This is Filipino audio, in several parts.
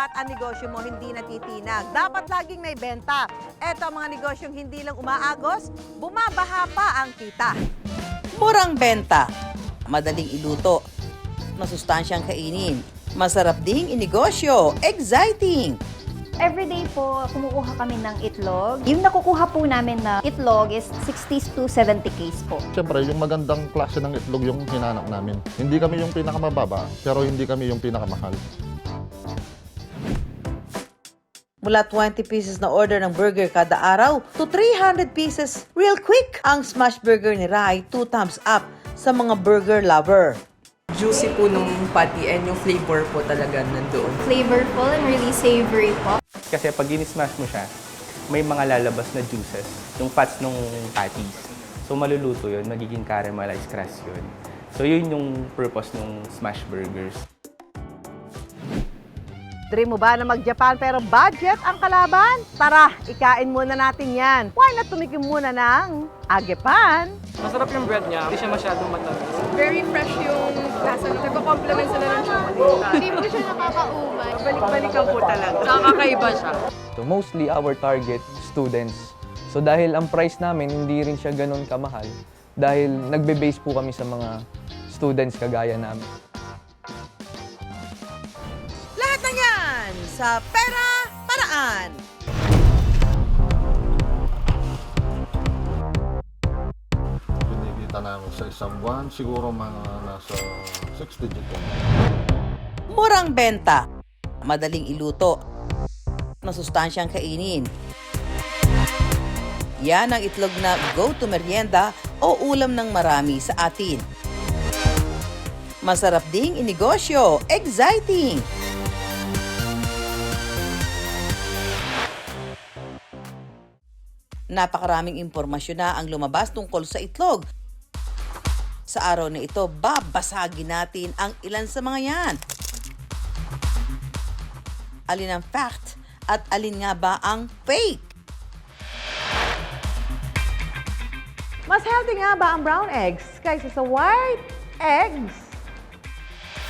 dapat ang negosyo mo hindi natitinag. Dapat laging may benta. Eto ang mga negosyong hindi lang umaagos, bumabaha pa ang kita. Murang benta, madaling iluto, masustansyang kainin, masarap ding inegosyo, exciting. Everyday po, kumukuha kami ng itlog. Yung nakukuha po namin na itlog is 60 to 70 case po. Siyempre, yung magandang klase ng itlog yung hinanap namin. Hindi kami yung pinakamababa, pero hindi kami yung pinakamahal. Mula 20 pieces na order ng burger kada araw to 300 pieces real quick. Ang smash burger ni Rai, 2 thumbs up sa mga burger lover. Juicy po nung patty and yung flavor po talaga nandoon. Flavorful and really savory po. Kasi pag in-smash mo siya, may mga lalabas na juices, yung fats ng patties. So maluluto yun, magiging caramelized crust yun. So yun yung purpose ng smash burgers. Dream mo ba na mag-Japan pero budget ang kalaban? Tara, ikain muna natin yan. Why not tumikim muna ng agepan? Masarap yung bread niya, hindi siya masyadong matamis. Very fresh yung lasa. Nagko-complement sila ng chocolate. Hindi mo siya nakakaumay. Balik-balikan po talaga. Nakakaiba siya. So mostly our target, students. So dahil ang price namin, hindi rin siya ganun kamahal. Dahil nagbe-base po kami sa mga students kagaya namin. Lahat na yan sa Pera Paraan. Kinikita namin sa isang buwan, siguro mga nasa 6 digit yan. Murang benta, madaling iluto, masustansyang kainin. Yan ang itlog na go-to merienda o ulam ng marami sa atin. Masarap ding inegosyo, exciting! Napakaraming impormasyon na ang lumabas tungkol sa itlog. Sa araw na ito, babasagin natin ang ilan sa mga yan. Alin ang fact at alin nga ba ang fake? Mas healthy nga ba ang brown eggs kaysa sa white eggs?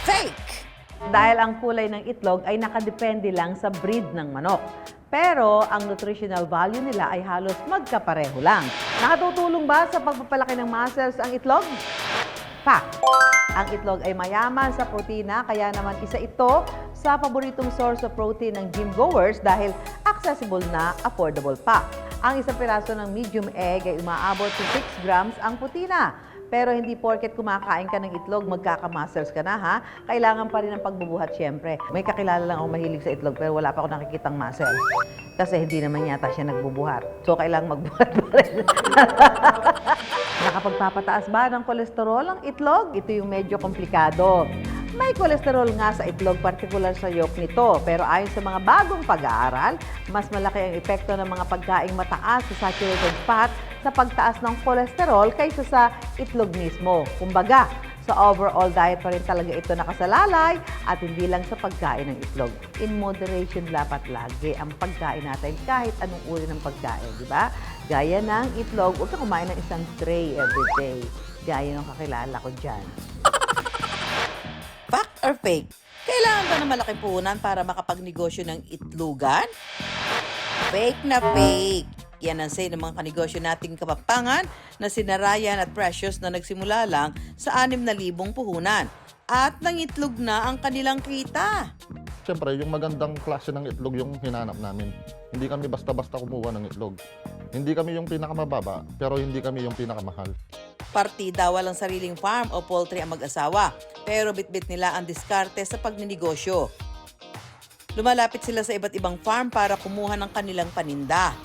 Fake! Dahil ang kulay ng itlog ay nakadepende lang sa breed ng manok. Pero ang nutritional value nila ay halos magkapareho lang. Nakatutulong ba sa pagpapalaki ng muscles ang itlog? Fact! Ang itlog ay mayaman sa protina, kaya naman isa ito sa paboritong source of protein ng gym goers dahil accessible na, affordable pa. Ang isang piraso ng medium egg ay umaabot sa 6 grams ang protina. Pero hindi porket kumakain ka ng itlog, magkaka-muscles ka na ha. Kailangan pa rin ang pagbubuhat syempre. May kakilala lang ako mahilig sa itlog pero wala pa ako nakikitang muscles. Kasi hindi naman yata siya nagbubuhat. So kailangan magbuhat pa rin. Nakapagpapataas ba ng kolesterol ang itlog? Ito yung medyo komplikado. May kolesterol nga sa itlog, partikular sa yolk nito. Pero ayon sa mga bagong pag-aaral, mas malaki ang epekto ng mga pagkaing mataas sa saturated fat sa pagtaas ng kolesterol kaysa sa itlog mismo. Kumbaga, sa overall diet pa rin talaga ito nakasalalay at hindi lang sa pagkain ng itlog. In moderation dapat lagi ang pagkain natin kahit anong uri ng pagkain, di ba? Gaya ng itlog, huwag ka kumain ng isang tray every day. Gaya ng kakilala ko dyan. Fact or fake? Kailangan ba na malaking puhunan para makapagnegosyo ng itlogan? Fake na fake. Yan ang say ng mga kanegosyo nating Kapampangan na sina Ryan at Precious na nagsimula lang sa 6,000 puhunan. At nangitlog na ang kanilang kita. Siyempre, yung magandang klase ng itlog yung hinanap namin. Hindi kami basta-basta kumuha ng itlog. Hindi kami yung pinakamababa, pero hindi kami yung pinakamahal. Partida walang sariling farm o poultry ang mag-asawa, pero bitbit nila ang diskarte sa pagninegosyo. Lumalapit sila sa iba't ibang farm para kumuha ng kanilang paninda.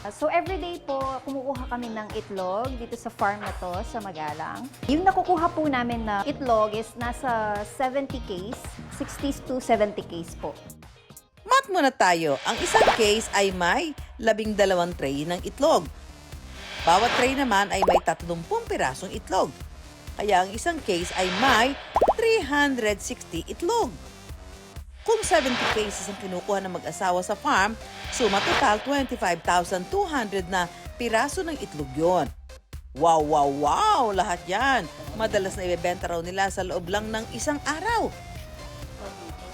So everyday po, kumukuha kami ng itlog dito sa farm na to, sa Magalang. Yung nakukuha po namin na itlog is nasa 70 case, 60 to 70 case po. Mat muna tayo, ang isang case ay may 12 tray ng itlog. Bawat tray naman ay may 30 pirasong itlog. Kaya ang isang case ay may 360 itlog. Kung 70 cases ang kinukuha ng mag-asawa sa farm, suma total 25,200 na piraso ng itlog yon. Wow, wow, wow! Lahat yan. Madalas na ibebenta raw nila sa loob lang ng isang araw.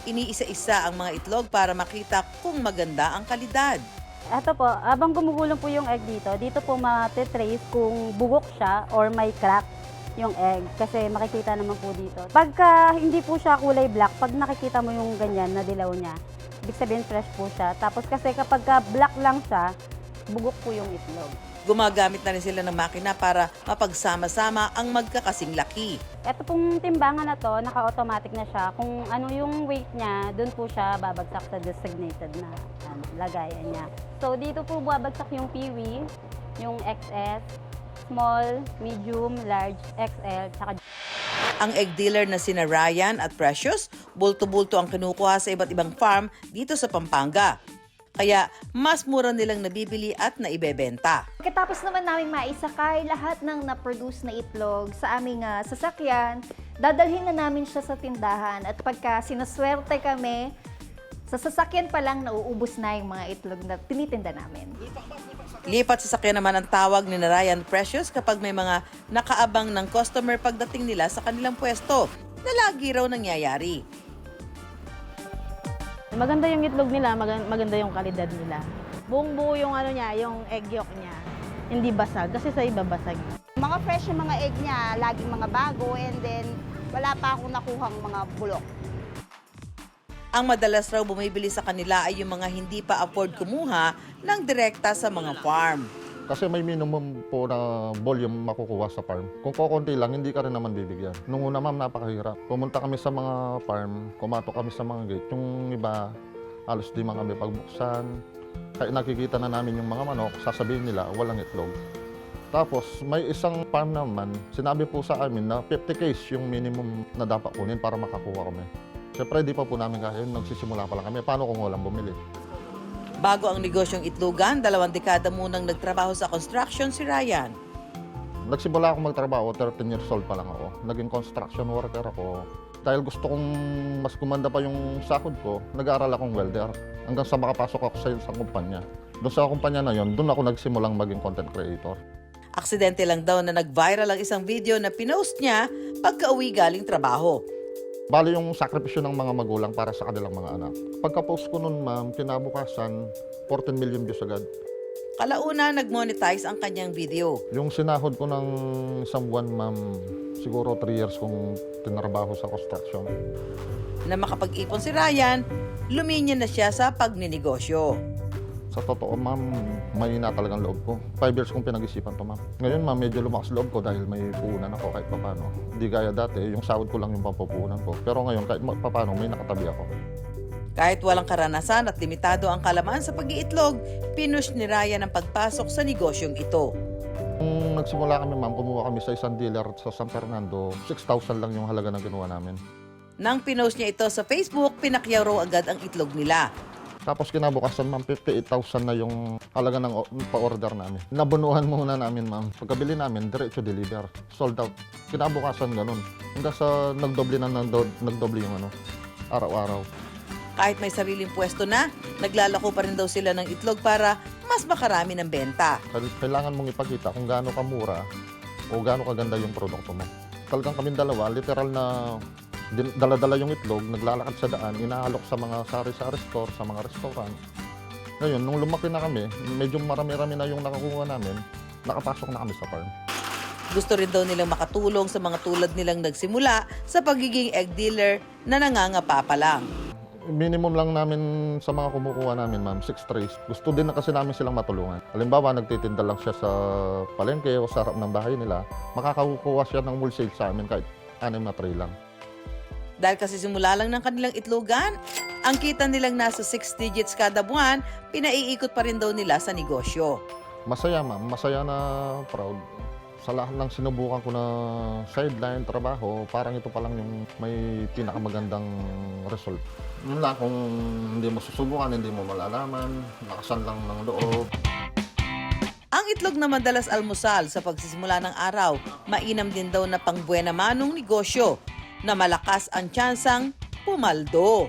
iniisa-isa ang mga itlog para makita kung maganda ang kalidad. Ito po, habang gumugulong po yung egg dito po matitrace kung bugok siya or may crack yung egg. Kasi makikita naman po dito. Pagka hindi po siya kulay black, pag nakikita mo yung ganyan na dilaw niya, ibig sabihin fresh po siya. Tapos kasi kapag black lang siya, bugok po yung itlog. Gumagamit na rin sila ng makina para mapagsama-sama ang magkakasing laki. Ito pong timbangan na to, naka-automatic na siya. Kung ano yung weight niya, doon po siya babagsak sa designated na lagayan niya. So dito po babagsak yung peewee, yung XS, small, medium, large, XL, tsaka Ang egg dealer na sina Ryan at Precious, bulto-bulto ang kinukuha sa iba't ibang farm dito sa Pampanga. Kaya mas mura nilang nabibili at naibebenta. Pagkatapos naman namin maisakay lahat ng na-produce na itlog sa aming sasakyan, dadalhin na namin siya sa tindahan. At pagka sinaswerte kami, sa sasakyan pa lang nauubos na yung mga itlog na tinitinda namin. Lipat sasakyan naman ang tawag ni Ryan Precious kapag may mga nakaabang ng customer pagdating nila sa kanilang pwesto na lagi raw nangyayari. Maganda yung itlog nila, maganda yung kalidad nila. Buong-buo yung ano niya, yung egg yolk niya. Hindi basag, kasi sa iba basag. Mga fresh yung mga egg niya, laging mga bago, and then wala pa akong nakuhang mga bulok. Ang madalas raw bumibili sa kanila ay yung mga hindi pa afford kumuha ng direkta sa mga farm. Kasi may minimum po na volume makukuha sa farm. Kung kukunti lang, hindi ka rin naman bibigyan. Nung una ma'am, napakahirap. Pumunta kami sa mga farm, kumato kami sa mga gate. Yung iba, halos di man kami pagbuksan. Kaya nakikita na namin yung mga manok, sasabihin nila, walang itlog. Tapos, may isang farm naman, sinabi po sa amin na 50 case yung minimum na dapat kunin para makakuha kami. Siyempre, di pa po namin kaya, nagsisimula pa lang kami. Paano kung walang bumili? Bago ang negosyong itlogan, 2 dekada munang nagtrabaho sa construction si Ryan. Nagsimula ako magtrabaho, 13 years old pa lang ako. Naging construction worker ako. Dahil gusto kong mas gumanda pa yung sahod ko, nag-aaral akong welder. Hanggang sa makapasok ako sa isang kumpanya. Doon sa kumpanya na yon, doon ako nagsimulang maging content creator. Aksidente lang daw na nag-viral ang isang video na pinost niya pagka-uwi galing trabaho. Bali yung sakripisyo ng mga magulang para sa kanilang mga anak. Pagka-post ko nun, ma'am, kinabukasan, 14 million views agad. Kalauna, nag-monetize ang kanyang video. Yung sinahod ko ng isang buwan, ma'am, siguro 3 years kong tinrabaho sa construction. Na makapag-ipon si Ryan, luminyan na siya sa pagninegosyo. Sa totoo, ma'am, mahina talagang loob ko. 5 years kong pinag-isipan to, ma'am. Ngayon, ma'am, medyo lumakas loob ko dahil may puhunan ako kahit papano. Hindi gaya dati, yung sahod ko lang yung papupunan ko. Pero ngayon, kahit papano, may nakatabi ako. Kahit walang karanasan at limitado ang kalaman sa pag-iitlog, pinush ni Ryan ang pagpasok sa negosyong ito. Nung nagsimula kami, ma'am, kumuha kami sa isang dealer sa San Fernando. 6,000 lang yung halaga na ginawa namin. Nang pinost niya ito sa Facebook, pinakyaw raw agad ang itlog nila. Tapos kinabukasan, ma'am, 58,000 na yung halaga ng pa-order namin. Nabunuhan muna namin, ma'am. Pagkabili namin, diretso deliver. Sold out. Kinabukasan, ganun. Hanggang sa nagdoble yung araw-araw. Kahit may sariling pwesto na, naglalako pa rin daw sila ng itlog para mas makarami ng benta. Kailangan mong ipakita kung gaano kamura o gaano kaganda yung produkto mo. Talagang kaming dalawa, literal na dala-dala yung itlog, naglalakad sa daan, inaalok sa mga sari-sari store, sa mga restaurant. Ngayon, nung lumaki na kami, medyo marami-rami na yung nakakuha namin, nakapasok na kami sa farm. Gusto rin daw nilang makatulong sa mga tulad nilang nagsimula sa pagiging egg dealer na nangangapa pa lang. Minimum lang namin sa mga kumukuha namin, ma'am, 6 trays. Gusto din na kasi namin silang matulungan. Halimbawa, nagtitinda lang siya sa palengke o sa harap ng bahay nila, makakakuha siya ng wholesale sa amin kahit 6 na tray lang. Dahil kasi simula lang ng kanilang itlogan, ang kita nilang nasa 6 digits kada buwan, pinaiikot pa rin daw nila sa negosyo. Masaya, ma'am. Masaya na proud. Sa lahat ng sinubukan ko na sideline, trabaho, parang ito pa lang yung may pinakamagandang result. Yun lang, kung hindi mo susubukan, hindi mo malalaman, lakasan lang ng loob. Ang itlog na madalas almusal sa pagsisimula ng araw, mainam din daw na pangbuena manong negosyo na malakas ang tsansang pumaldo.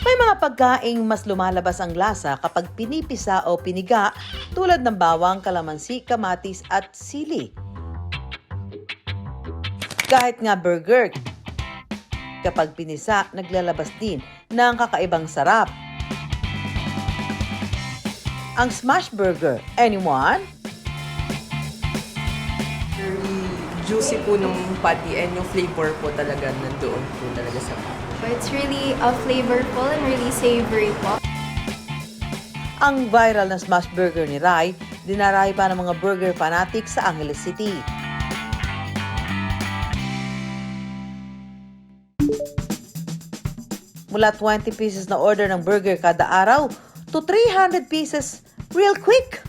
May mga pagkaing mas lumalabas ang lasa kapag pinipisa o piniga tulad ng bawang, kalamansi, kamatis at sili. Kahit nga burger, kapag pinisa, naglalabas din ng kakaibang sarap. Ang smash burger, anyone? Very juicy po nung patty and yung flavor po talaga nandoon po talaga sa patty. It's really flavorful and really savory po. Ang viral na smash burger ni Rai, dinarayo pa ng mga burger fanatics sa Angeles City. Mula 20 pieces na order ng burger kada araw to 300 pieces real quick.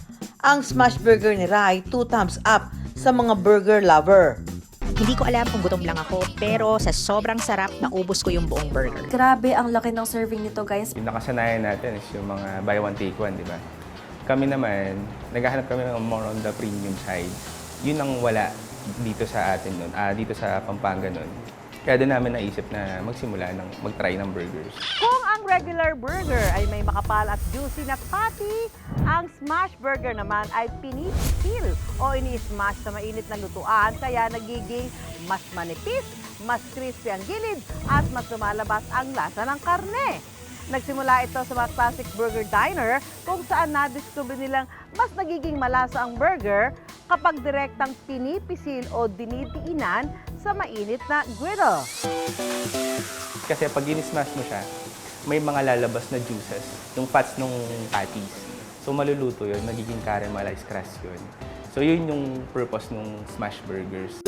Ang smash burger ni Rai, 2 thumbs up sa mga burger lover. Hindi ko alam kung gutom lang ako, pero sa sobrang sarap, naubos ko yung buong burger. Grabe, ang laki ng serving nito, guys. Yung nakasanayan natin is yung mga buy one take one, di ba? Kami naman, naghahanap kami ng more on the premium side. Yun ang wala dito sa atin nun, dito sa Pampanga nun. Kaya doon namin naisip na magsimula ng mag-try ng burgers. Kung ang regular burger ay may makapal at juicy na patty, ang smash burger naman ay pinipisil o ini-smash sa mainit na lutuan kaya nagiging mas manipis, mas crispy ang gilid at mas lumalabas ang lasa ng karne. Nagsimula ito sa mga classic burger diner kung saan na-discover nilang mas nagiging malasa ang burger kapag direktang pinipisil o dinidiinan sa mainit na griddle. Kasi pag in-smash mo siya, may mga lalabas na juices, yung fats ng patties. So maluluto yun, magiging caramelized crust yun. So yun yung purpose ng smash burgers.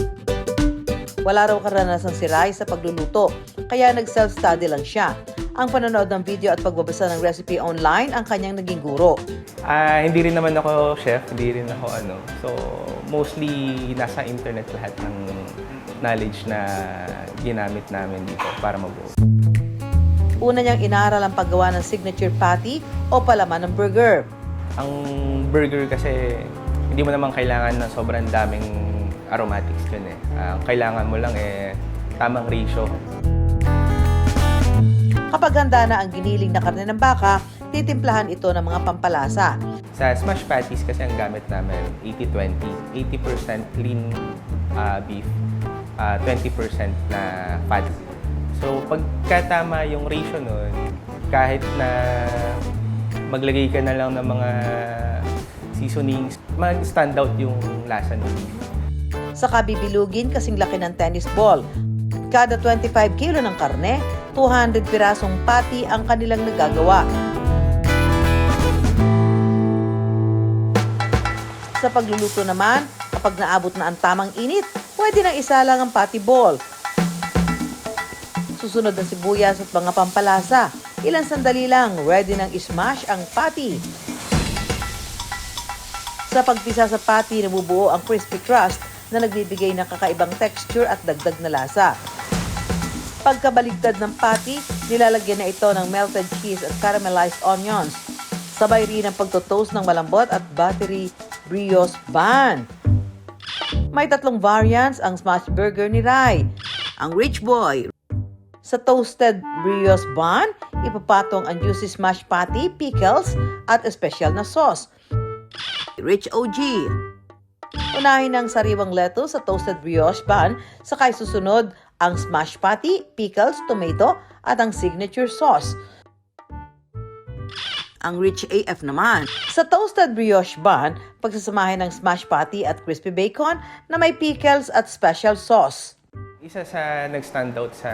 Wala raw karanasan si Rai sa pagluluto, kaya nag-self-study lang siya. Ang panonood ng video at pagbabasa ng recipe online ang kanyang naging guro. Hindi rin naman ako chef, hindi rin ako ano. So mostly nasa internet lahat ng knowledge na ginamit namin dito para mabuo. Una niyang inaral ang paggawa ng signature patty o palaman ng burger. Ang burger kasi hindi mo naman kailangan ng sobrang daming aromatics dun eh. Kailangan mo lang tamang ratio. Kapag handa na ang giniling na karne ng baka, titimplahan ito ng mga pampalasa. Sa smash patties kasi ang gamit namin 80-20. 80% lean beef, 20% na fat. So pagkatama yung ratio nun, kahit na maglagay ka na lang ng mga seasonings, mag-stand out yung lasa ng beef. Saka bibilugin kasing laki ng tennis ball. Kada 25 kilo ng karne, 200 pirasong patty ang kanilang nagagawa. Sa pagluluto naman, kapag naabot na ang tamang init, pwede nang isalang ang patty ball. Susunod ang sibuyas at mga pampalasa. Ilang sandali lang, ready nang ismash ang patty. Sa pagpisa sa patty, nabubuo ang crispy crust na nagbibigay ng kakaibang texture at dagdag na lasa. Pagkabaligtad ng patty, nilalagyan na ito ng melted cheese at caramelized onions. Sabay rin ang pagtotoast ng malambot at buttery brioche bun. May 3 variants ang smash burger ni Rai. Ang Rich Boy. Sa toasted brioche bun, ipapatong ang juicy smash patty, pickles, at espesyal na sauce. Rich OG. Unahin ang sariwang lettuce sa toasted brioche bun, sakay susunod ang smash patty, pickles, tomato, at ang signature sauce. Ang Rich AF naman. Sa toasted brioche bun, pagsasamahin ng smash patty at crispy bacon na may pickles at special sauce. Isa sa nag-stand out sa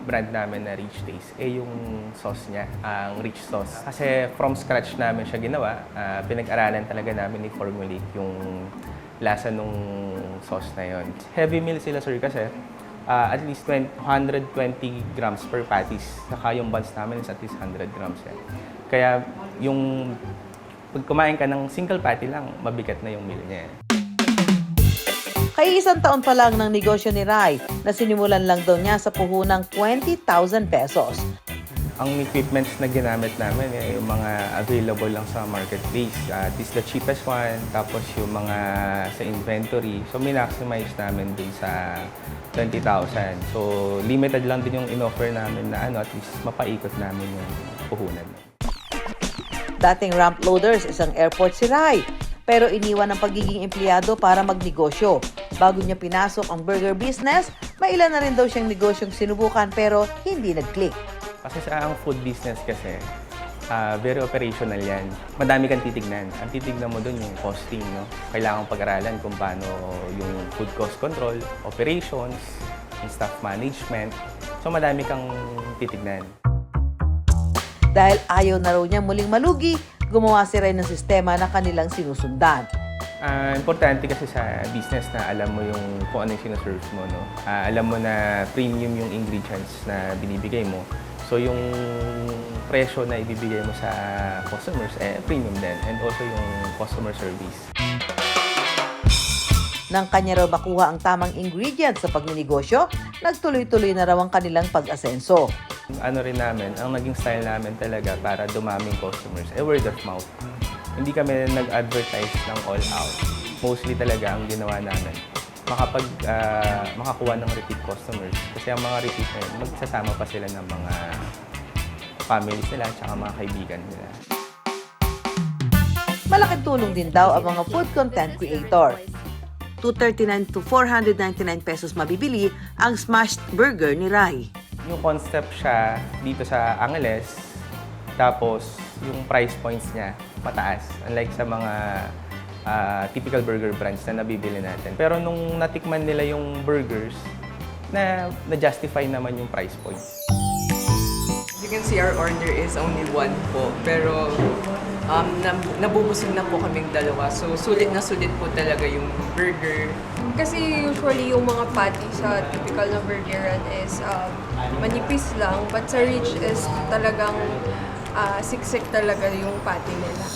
brand namin na Rich Taste yung sauce niya, ang rich sauce. Kasi from scratch namin siya ginawa, pinag-aralan talaga namin i-formulate yung lasa nung sauce na yon. Heavy meal sila sir kasi at least 120 grams per patties. Saka yung buns namin is at least 100 grams yan. Kaya yung pag kumain ka ng single patty lang, mabigat na yung meal niya. Kaya 1 taon pa lang ng negosyo ni Rai na sinimulan lang daw niya sa puhunang 20,000 pesos. Ang equipments na ginamit namin yung mga available lang sa marketplace. This is the cheapest one, tapos yung mga sa inventory. So, min-maximize namin din sa 20,000. So, limited lang din yung in-offer namin na at least mapaikot namin yung puhunan. Dating ramp loaders, isang airport si Rai. Pero iniwan ang pagiging empleyado para magnegosyo. Bago niya pinasok ang burger business, may ilan na rin daw siyang negosyong sinubukan pero hindi nag-click. Kasi sa ang food business kasi, very operational yan. Madami kang titignan. Ang titignan mo doon yung costing, no? Kailangan pag-aralan kung paano yung food cost control, operations, yung staff management. So madami kang titignan. Dahil ayaw na raw niya muling malugi, gumawa si Ray ng sistema na kanilang sinusundan. Importante kasi sa business na alam mo yung kung ano yung sinuserve mo, no? Alam mo na premium yung ingredients na binibigay mo. So yung presyo na ibibigay mo sa customers, premium din. And also yung customer service. Nang kanya raw makuha ang tamang ingredients sa pagninegosyo, nagtuloy-tuloy na raw ang kanilang pag-asenso. Ano rin namin, ang naging style namin talaga para dumaming customers, word of mouth. Hindi kami nag-advertise ng all out. Mostly talaga ang ginawa namin, makakuha ng repeat customers. Kasi ang mga repeat na yun, magsasama pa sila ng mga families nila at saka mga kaibigan nila. Malaking tulong din daw ang mga food content creator. 239 to 499 pesos mabibili ang smashed burger ni Ray. Yung concept siya dito sa Angeles, tapos yung price points niya mataas. Unlike sa mga typical burger brands na nabibili natin. Pero nung natikman nila yung burgers, na-justify naman yung price points. As you can see, our order is only one po. Pero nabubusog na po kaming dalawa. So, sulit na sulit po talaga yung burger. Kasi usually yung mga patty sa typical na burgeran is manipis lang. But sa Rich is talagang siksik talaga yung patty nila.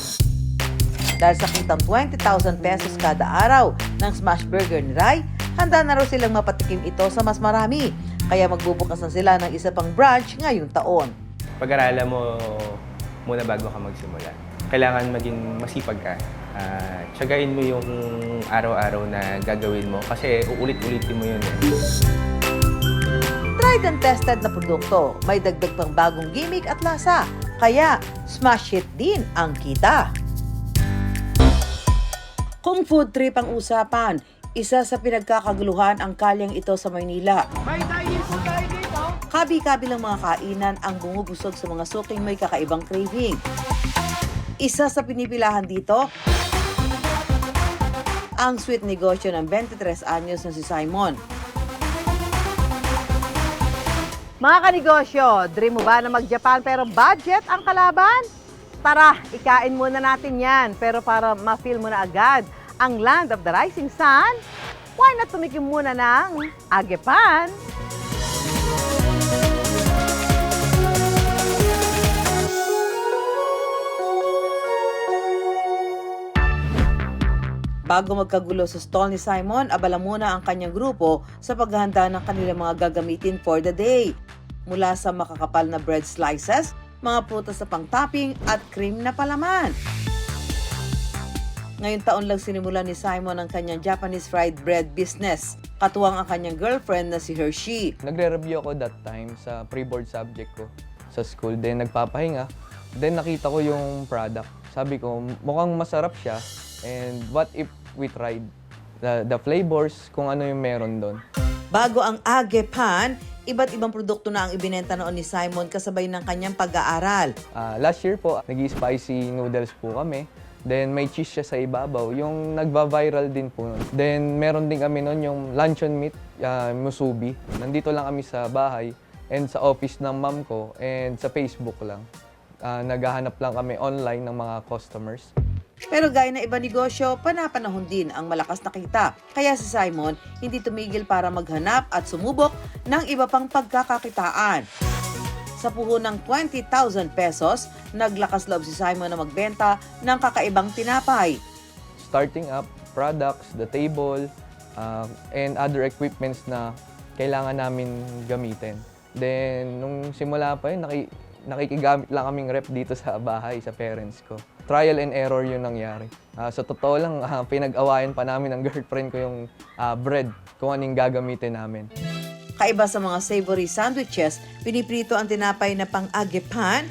Dahil sa kitang 20,000 pesos kada araw ng smash burger ni Ray, handa na raw silang mapatikim ito sa mas marami. Kaya magbubukas na sila ng isa pang branch ngayong taon. Pag-aralan mo muna bago ka magsimula. Kailangan maging masipag ka. Tiyagain mo yung araw-araw na gagawin mo kasi uulit-ulitin mo yun. Tried and tested na produkto, may dagdag pang bagong gimmick at lasa. Kaya smash hit din ang kita. Kung food trip ang usapan, isa sa pinagkakaguluhan ang kalyang ito sa Maynila. May dining po tayo dito. Kabi-kabilang mga kainan ang bumubusog sa mga suking may kakaibang craving. Isa sa pinipilahan dito, ang sweet negosyo ng 23 anyos na si Simon. Mga kanegosyo, dream mo ba na mag-Japan pero budget ang kalaban? Tara, ikain muna natin yan. Pero para ma-feel mo na agad ang land of the rising sun, why not tumikim muna ng agepan? Bago magkagulo sa stall ni Simon, abala muna ang kanyang grupo sa paghahanda ng kanilang mga gagamitin for the day. Mula sa makakapal na bread slices, mga prutas na pang-topping at cream na palaman. Ngayong taon lang sinimulan ni Simon ang kanyang Japanese fried bread business. Katuwang ang kanyang girlfriend na si Hershey. Nagre-review ako that time sa pre-board subject ko sa school. Then nagpapahinga. Then nakita ko yung product. Sabi ko, mukhang masarap siya. And what if we tried the flavors, kung ano yung meron doon. Bago ang agepan, iba't ibang produkto na ang ibinenta noon ni Simon kasabay ng kanyang pag-aaral. Last year po, nag-spicy noodles po kami. Then may cheese siya sa ibabaw, yung nagva-viral din po nun. Then meron din kami nun yung luncheon meat, musubi. Nandito lang kami sa bahay and sa office ng mom ko and sa Facebook lang. Naghahanap lang kami online ng mga customers. Pero gaya na iba negosyo, panapanahon din ang malakas na kita. Kaya si Simon hindi tumigil para maghanap at sumubok ng iba pang pagkakakitaan. Sa puhunang 20,000 pesos, naglakas loob si Simon na magbenta ng kakaibang tinapay. Starting up, products, the table, and other equipments na kailangan namin gamitin. Then, nung simula pa yun, nakikigamit lang kaming rep dito sa bahay, sa parents ko. Trial and error yun nangyari. Sa totoo lang, pinag-awayan pa namin ng girlfriend ko yung bread, kung anong gagamitin namin. Kaiba sa mga savory sandwiches, piniprito ang tinapay na pang-agepan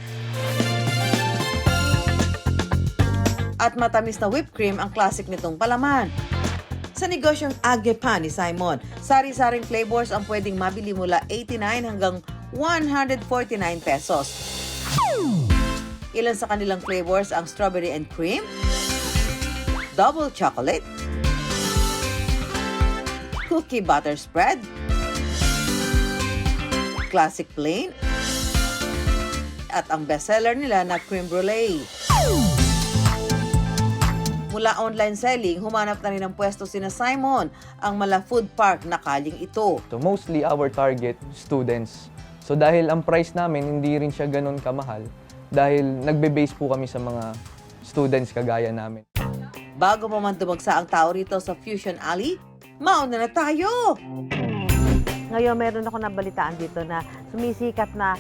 at matamis na whipped cream ang classic nitong palaman. sa negosyong Agepan ni Simon. Sari-saring flavors ang pwedeng mabili mula 89 hanggang 149 pesos. Ilan sa kanilang flavors ang strawberry and cream, double chocolate, cookie butter spread, classic plain, at ang bestseller nila na cream brulee. Mula online selling, humanap na rin ng pwesto sina Simon, ang Mala Food Park na kaling ito. So mostly our target, students. So dahil ang price namin hindi rin siya ganun kamahal, dahil nagbe-base po kami sa mga students kagaya namin. Bago pa man dumagsa ang tao rito sa Fusion Alley, mauna na tayo! Ngayon, meron ako nabalitaan dito na sumisikat na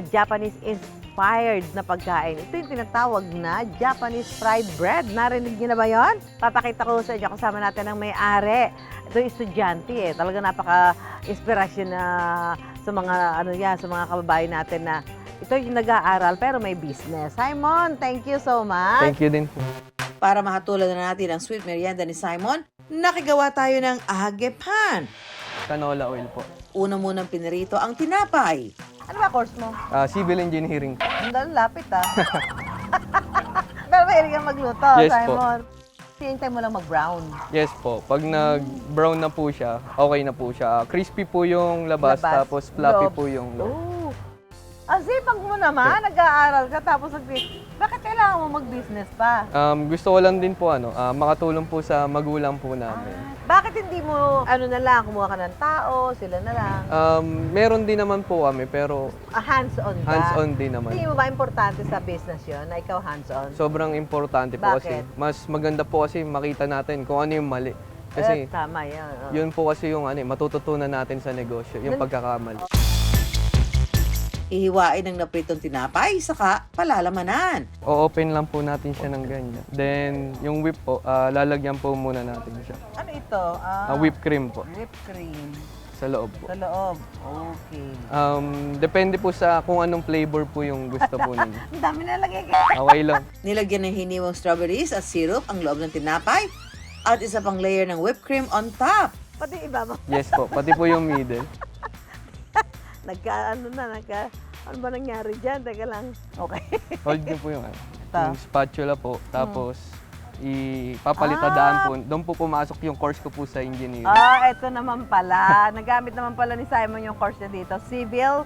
Japanese-inspired na pagkain. Ito yung tinatawag na Japanese fried bread. Narinig niyo na ba yun? Papakita ko sa inyo, kasama natin ang may-ari. Ito yung estudyante eh. Talaga napaka-inspirasyon na sa mga, sa mga kababayan natin na ito yung nag-aaral pero may business. Simon, thank you so much. Thank you din po. Para makatulad na natin ang sweet merienda ni Simon, nakigawa tayo ng Agepan. Canola oil po. Una munang pinirito ang tinapay. Ano ba course mo? Civil engineering. Ang lapit ah. Pero mahilig kang magluto, Yes po. Simon. Hintay mo lang mag-brown. Yes po. Pag nag-brown na po siya, okay na po siya. Crispy po yung labas, tapos fluffy Loob. po yung loob. Oh. Ang sipag mo naman, nag-aaral ka tapos bakit kailangan mo mag-business pa? Gusto ko lang din po makatulong po sa magulang po namin. Bakit hindi mo, kumuha ka ng tao, sila na lang? Meron din naman po kami, pero Hands-on ba? hands-on din naman. Hindi mo ba importante sa business yun, na ikaw hands-on? Sobrang importante po kasi. Bakit? Mas maganda po kasi makita natin kung ano yung mali. Kasi Tama yan. Oh. yun po kasi yung matututunan natin sa negosyo, yung pagkakamali. Ihiwain ng napritong tinapay, saka palalamanan. O-open lang po natin siya ng ganyan. Then, yung whip po, lalagyan po muna natin siya. Ano ito? Whipped cream po, Whipped cream. sa loob po. Sa loob. Okay. Depende po sa kung anong flavor po yung gusto po ninyo. Ang dami na lagay Okay lang. Nilagyan ng hiniwang strawberries at syrup ang loob ng tinapay at isa pang layer ng whipped cream on top. Pati iba mo. Yes po, pati po yung middle. Ano ba nangyari dyan? Teka lang. Okay. Hold niyo po yung, Ito. yung spatula po. Tapos, ipapalitadaan po. Doon po pumasok yung course ko po sa engineering. Ito naman pala. Nagamit naman pala ni Simon yung course niya dito. Civil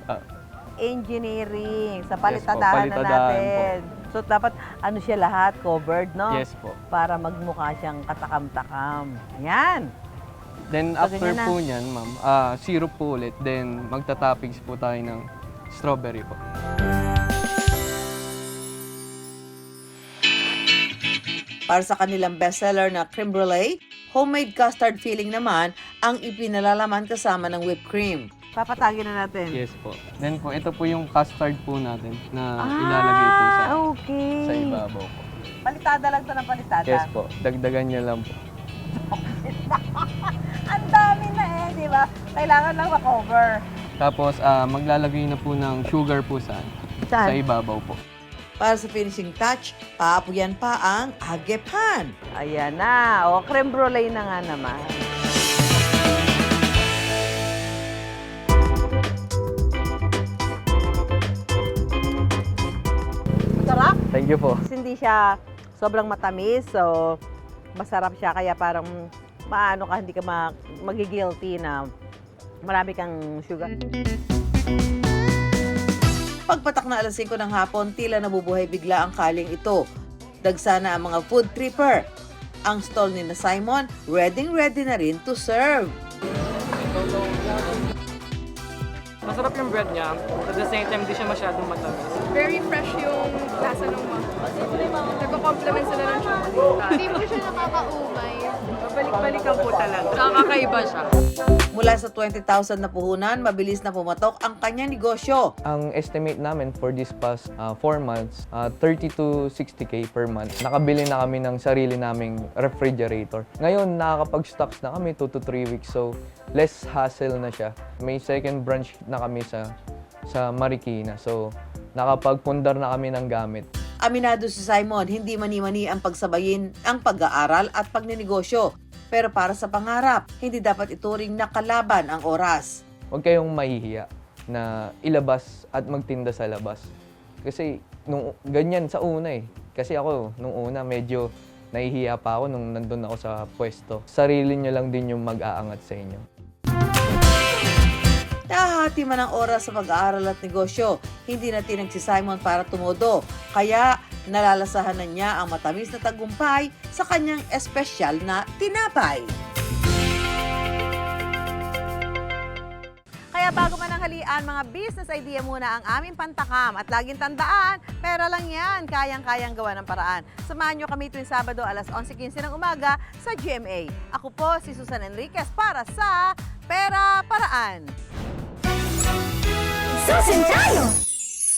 Engineering. Sa palitadahan na palitadahan natin. So, dapat siya lahat covered, no? Yes po. Para magmukha siyang katakam-takam. Yan. Then So, after ganyan na. po niyan, ma'am, syrup po ulit. Then magta-toppings po tayo ng strawberry po. Para sa kanilang bestseller na creme brulee, homemade custard filling naman ang ipinalalaman kasama ng whipped cream. Papatagin na natin. Yes po. Then po, ito po yung custard po natin na ilalagay po sa Okay. ibabaw po. Palitada lang ito ng palitada. Yes po. Dagdagan niya lang po. Ang dami na di ba? Kailangan lang ma-cover. Tapos, maglalagay na po ng sugar po sa ibabaw po. Para sa finishing touch, paapuyan pa ang Agepan. Ayan na. O, creme brulee na nga naman. Masarap. Thank you po. Hindi siya sobrang matamis, so masarap siya. Kaya parang maano ka, hindi ka magigilty na marami kang sugar. Pagpatak na alas 5 ng hapon, tila nabubuhay bigla ang kaling ito. Dagsa na ang mga food tripper. Ang stall ni na Simon, ready na rin to serve. Masarap yung bread niya. At the same time, hindi siya masyadong matamis. Very fresh yung lasa ng mga. Nagko-complement sila ng chocolate. Hindi po siya nakakaumay. Balik-balikan po talaga. Nakakaiba siya. Mula sa 20,000 na puhunan, mabilis na pumatok ang kanyang negosyo. Ang estimate namin for this past 4 months, 30 to 60K per month. Nakabili na kami ng sarili naming refrigerator. Ngayon, nakakapag-stocks na kami 2 to 3 weeks. So, less hassle na siya. May second branch na kami sa Marikina. So, nakapagpundar na kami ng gamit. Aminado si Simon, hindi mani-mani ang pagsabayin ang pag-aaral at pagninegosyo. Pero para sa pangarap, hindi dapat ituring na kalaban ang oras. Huwag kayong mahihiya na ilabas at magtinda sa labas. Kasi nung ganyan sa una eh. Kasi ako, nung una medyo nahihiya pa ako nung nandun ako sa pwesto. Sarili nyo lang din yung mag-aangat sa inyo. Nahahati man ang oras sa pag-aaral at negosyo, hindi na tinag si Simon para tumodo. Kaya nalalasahan na niya ang matamis na tagumpay sa kanyang espesyal na tinapay. Kaya bago mananghalian, mga business idea muna ang aming pantakam. At laging tandaan, pera lang yan, kayang-kayang gawa ng paraan. Samahan nyo kami tuwing Sabado alas 11:15 ng umaga sa GMA. Ako po si Susan Enriquez para sa Pera Paraan. Susan tayo!